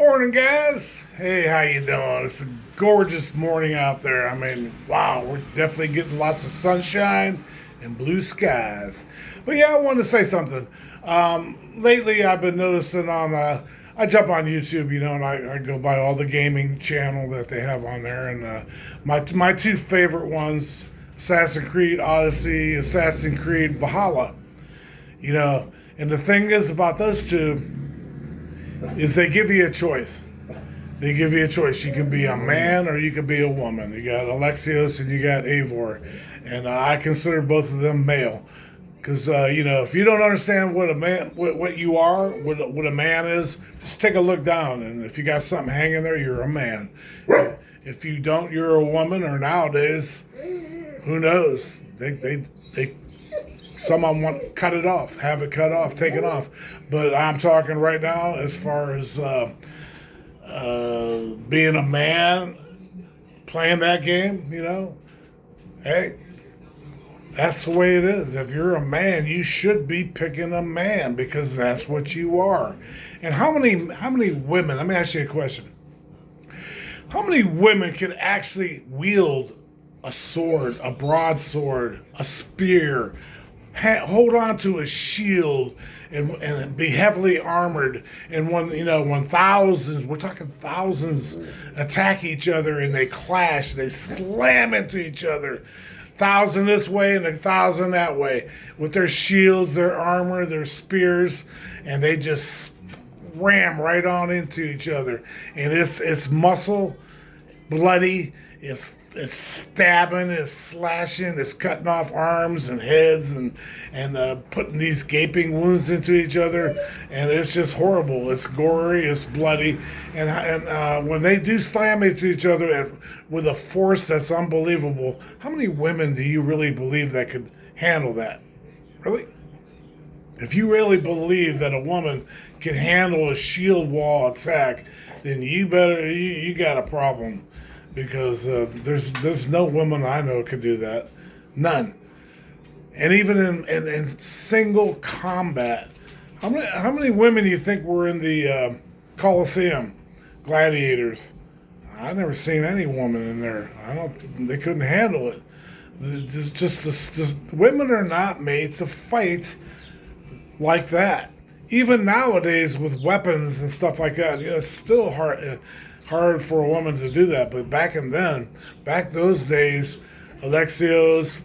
Morning, guys. Hey, how you doing? It's a gorgeous morning out there. I mean, wow, we're definitely getting lots of sunshine and blue skies. But yeah, I wanted to say something. Lately, I've been noticing I jump on YouTube, and I go by all the gaming channel that they have on there, and my two favorite ones, Assassin's Creed Odyssey, Assassin's Creed Valhalla. And the thing is about those two is they give you a choice. They give you a choice. You can be a man or you can be a woman. You got Alexios and you got Eivor, and I consider both of them male. Because if you don't understand what a man, what you are, what a man is, just take a look down, and if you got something hanging there, you're a man. If you don't, you're a woman. Or nowadays, who knows? They some of them want cut it off, have it cut off, take it off. But I'm talking right now as far as being a man, playing that game. Hey, that's the way it is. If you're a man, you should be picking a man because that's what you are. And how many women? Let me ask you a question. How many women can actually wield a sword, a broadsword, a spear, hold on to a shield, and be heavily armored? And when thousands, we're talking thousands, attack each other and they clash, they slam into each other, 1,000 this way and 1,000 that way, with their shields, their armor, their spears, and they just ram right on into each other. And it's muscle, bloody, it's stabbing, it's slashing, it's cutting off arms and heads, and putting these gaping wounds into each other, and it's just horrible. It's gory, it's bloody, and when they do slam into each other with a force that's unbelievable, how many women do you really believe that could handle that? Really? If you really believe that a woman can handle a shield wall attack, then you got a problem, because there's no woman I know could do that, none. And even in single combat, how many women do you think were in the Colosseum, gladiators? I never seen any woman in there. They couldn't handle it. Just women are not made to fight like that. Even nowadays with weapons and stuff like that, it's still hard for a woman to do that. But back those days, Alexios,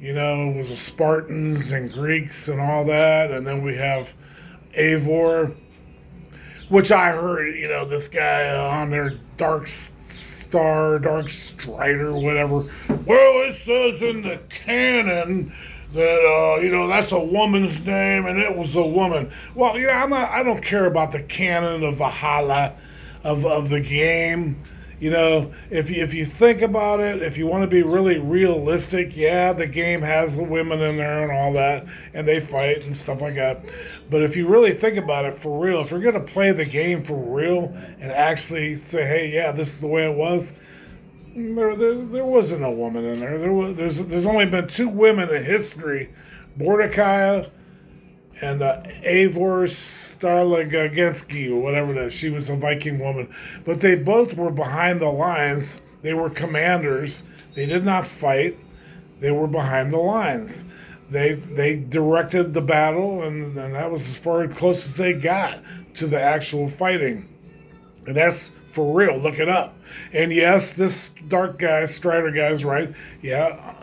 with the Spartans and Greeks and all that, and then we have Eivor, which I heard, this guy on their Dark Strider, whatever. Well, it says in the canon that that's a woman's name, and it was a woman. Well, I don't care about the canon of Valhalla, of the game. If you think about it, if you want to be really realistic, yeah, the game has the women in there and all that, and they fight and stuff like that. But if you really think about it for real, if you're going to play the game for real and actually say, hey, yeah, this is the way it was, there wasn't a woman in there. There's only been two women in history, Mordecai and Eivor Starlagensky, or whatever that. She was a Viking woman, but they both were behind the lines. They were commanders. They did not fight. They were behind the lines. They directed the battle, and that was as far close as they got to the actual fighting. And that's for real. Look it up. And yes, this Strider guy is right. Yeah,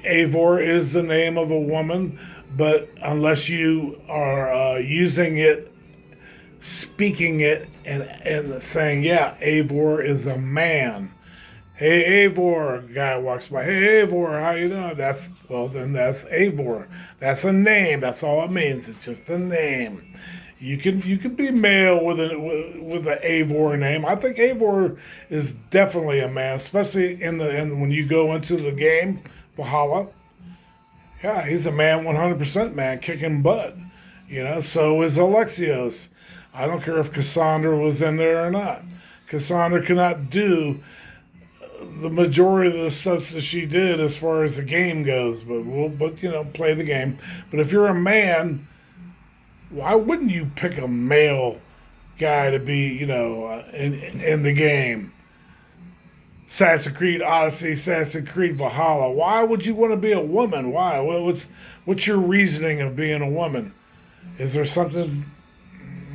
Eivor is the name of a woman, but unless you are using it, speaking it, and saying, yeah, Eivor is a man. Hey, Eivor, guy walks by. Hey, Eivor, how you doing? Then that's Eivor. That's a name. That's all it means. It's just a name. You can be male with an Eivor name. I think Eivor is definitely a man, especially when you go into the game Valhalla. Yeah, he's a man, 100% man, kicking butt. So is Alexios. I don't care if Cassandra was in there or not. Cassandra cannot do the majority of the stuff that she did as far as the game goes, but play the game. But if you're a man, why wouldn't you pick a male guy to be, in the game. Assassin's Creed Odyssey, Assassin's Creed Valhalla. Why would you want to be a woman? Why? What's your reasoning of being a woman? Is there something,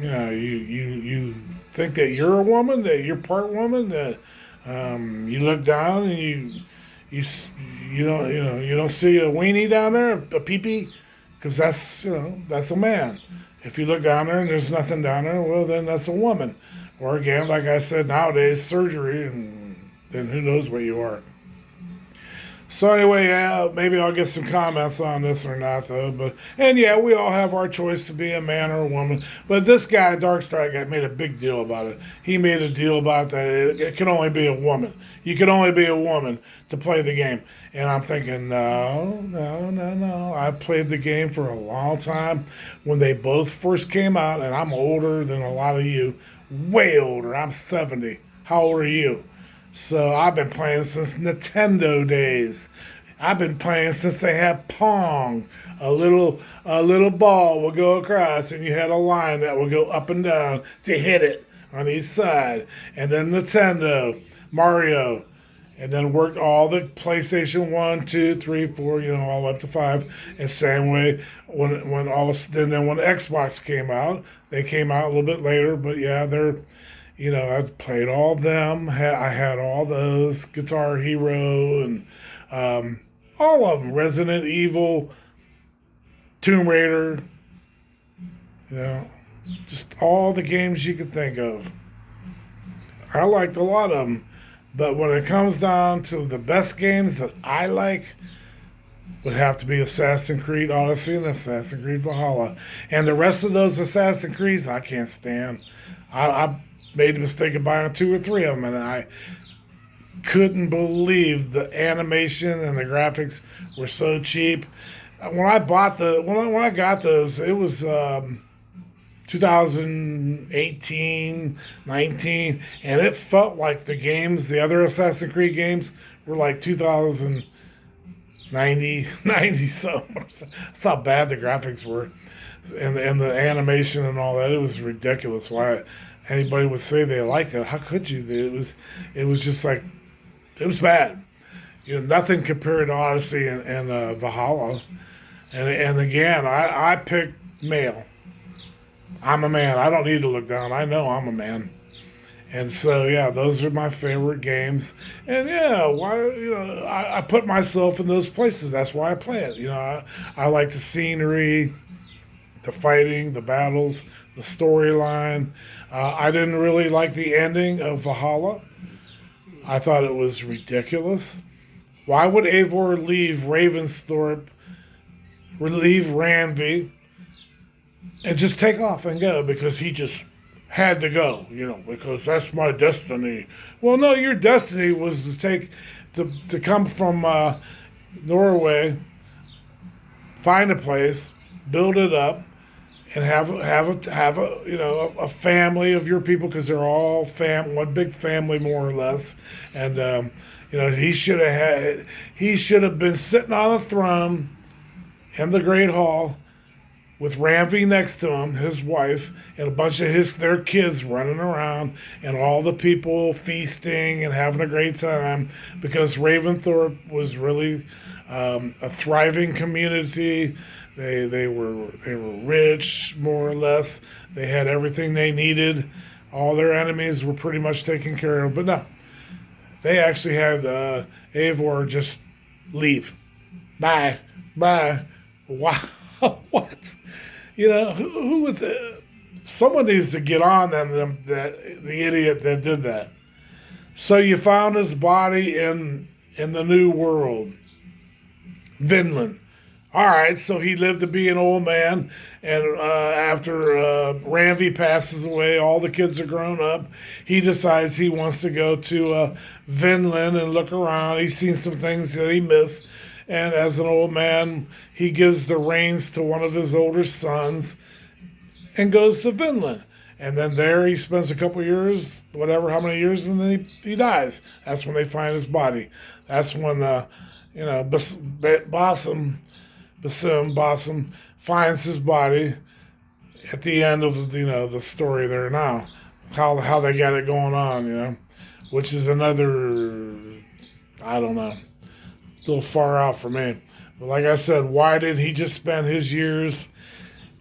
you think that you're a woman, that you're part woman, that you look down and you you don't see a weenie down there, a peepee, because that's a man. If you look down there and there's nothing down there, well then that's a woman. Or again, like I said, nowadays surgery, and then who knows what you are. So anyway, yeah, maybe I'll get some comments on this or not, though. And yeah, we all have our choice to be a man or a woman. But this guy, Darkstrike, made a big deal about it. He made a deal about that it can only be a woman. You can only be a woman to play the game. And I'm thinking, no. I played the game for a long time when they both first came out, and I'm older than a lot of you, way older. I'm 70. How old are you? So I've been playing since Nintendo days. I've been playing since they had Pong. A little ball would go across, and you had a line that would go up and down to hit it on each side. And then Nintendo, Mario, and then worked all the PlayStation 1, 2, 3, 4, all up to 5. And same way when Xbox came out, they came out a little bit later, but yeah, they're. I played all them. I had all those, Guitar Hero, and all of them. Resident Evil, Tomb Raider, just all the games you could think of. I liked a lot of them. But when it comes down to the best games that I like, would have to be Assassin's Creed Odyssey and Assassin's Creed Valhalla. And the rest of those Assassin's Creeds, I can't stand. I made the mistake of buying 2 or 3 of them, and I couldn't believe the animation and the graphics were so cheap. When I got those, it was 2018, 19, and it felt like the other Assassin's Creed games were like 2090, 90 so. That's how bad the graphics were, and the animation and all that. It was ridiculous. Why anybody would say they liked it? How could you? It was just like, it was bad. Nothing compared to Odyssey and Valhalla. And again, I picked male. I'm a man. I don't need to look down. I know I'm a man. And so, yeah, those are my favorite games. And yeah, I put myself in those places. That's why I play it. I like the scenery, the fighting, the battles, the storyline. I didn't really like the ending of Valhalla. I thought it was ridiculous. Why would Eivor leave Ravensthorpe, leave Randvi, and just take off and go? Because he just had to go, because that's my destiny. Well, no, your destiny was to come from Norway, find a place, build it up, and have a family of your people, because they're all one big family more or less. And he should have been sitting on a throne in the Great Hall with Randvi next to him, his wife, and a bunch of their kids running around, and all the people feasting and having a great time, because Ravensthorpe was really a thriving community. They were rich, more or less. They had everything they needed. All their enemies were pretty much taken care of. But no, they actually had Eivor just leave. Bye. Wow. What? Who would? Someone needs to get on them. The idiot that did that. So you found his body in the New World, Vinland. All right, so he lived to be an old man, and after Randvi passes away, all the kids are grown up. He decides he wants to go to Vinland and look around. He's seen some things that he missed, and as an old man, he gives the reins to one of his older sons and goes to Vinland. And then there he spends a couple years, how many years, and then he dies. That's when they find his body. That's when, Basim finds his body, at the end of the story there now, how they got it going on, which is another, I don't know, a little far out for me. But like I said, why didn't he just spend his years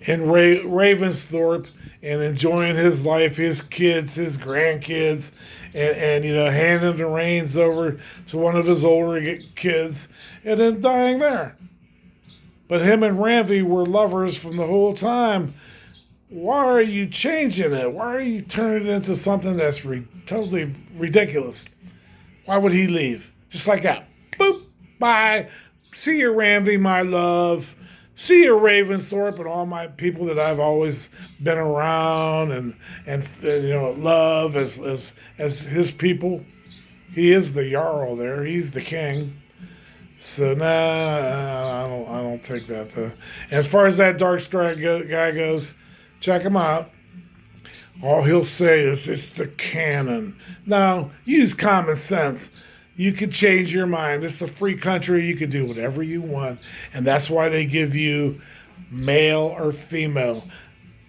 in Ravensthorpe and enjoying his life, his kids, his grandkids, and handing the reins over to one of his older kids, and then dying there? But him and Randy were lovers from the whole time. Why are you changing it? Why are you turning it into something that's totally ridiculous? Why would he leave? Just like that. Boop. Bye. See you, Randy, my love. See you, Ravensthorpe, and all my people that I've always been around and love as his people. He is the Jarl there. He's the king. So I don't take that though. And as far as that Dark Strike guy goes, check him out. All he'll say is it's the canon. Now use common sense. You could change your mind. It's a free country. You can do whatever you want, and that's why they give you male or female.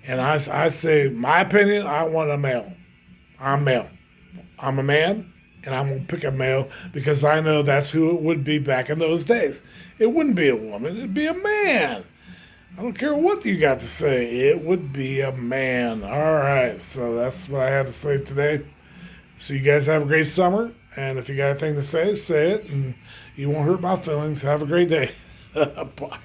And I say, my opinion, I want a male. I'm male. I'm a man. And I'm going to pick a male because I know that's who it would be back in those days. It wouldn't be a woman. It'd be a man. I don't care what you got to say. It would be a man. All right. So that's what I had to say today. So you guys have a great summer. And if you got anything to say it. And you won't hurt my feelings. Have a great day. Bye.